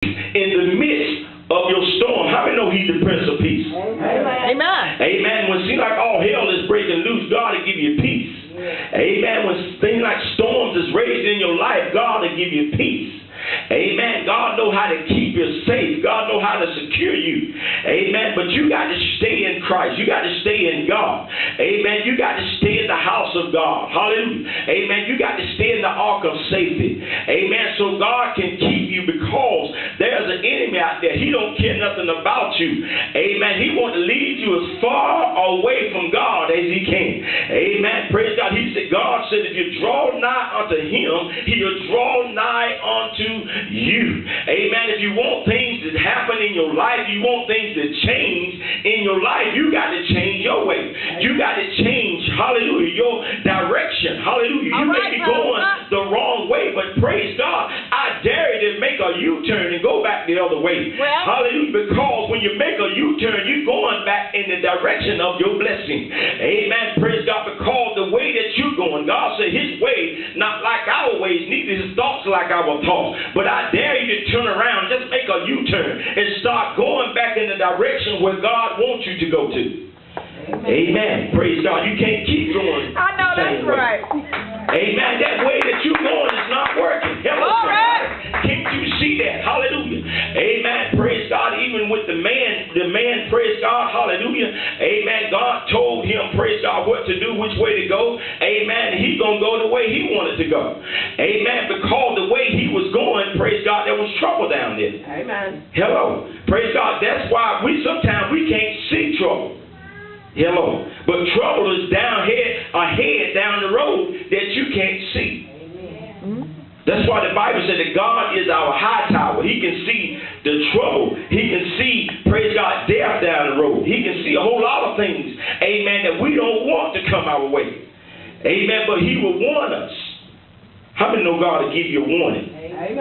in the midst of your storm. How many know he's the Prince of Peace? Amen. Amen. When it seems like all hell is breaking loose, God will give you peace. Amen. When things like storms is raging in your life, God will give you peace. Amen. God knows how to keep you safe. God knows how to secure you. Amen. But you got to stay in Christ. You got to stay in God. Amen. You got to stay in the house of God. Hallelujah. Amen. You got to stay in the ark of safety. Amen. So God can keep you, because there's an enemy out there. He don't care nothing about you. Amen. He wants to lead you as far away from God as he can. Amen. Praise God. God said, if you draw nigh unto him, he'll draw nigh unto you. Amen. If you want things to happen in your life, you want things to change in your life, you got to change your way. You got to change, hallelujah, your direction. Hallelujah. You may be going the wrong way, but praise God, I dare you to make a U-turn and go back the other way. Hallelujah. Because when you make a U-turn, you're going back in the direction of your blessing. Amen. Praise God. Because the way that you're going, God said his way, not like our ways, neither his thoughts like our thoughts. But I dare you to turn around, just make a U-turn and start going back in the direction where God wants you to go to. Amen. Praise God. You can't keep going. I know that's right. Amen. That way that you're going is not working. Hello, can't you see that? Hallelujah. Amen. Praise God. Even with the man, praise God. Hallelujah. Amen. God told him, praise God, what to do, which way to go. Amen. He's going to go the way he wanted to go. Amen. Because the way he was going, praise God, there was trouble down there. Amen. Hello. Praise God. That's why sometimes we can't see trouble. Hello. But trouble is ahead down the road that you can't see. That's why the Bible said that God is our high tower. He can see the trouble. He can see, praise God, death down the road. He can see a whole lot of things, amen, that we don't want to come our way. Amen. But he will warn us. How many know God will give you a warning? Amen.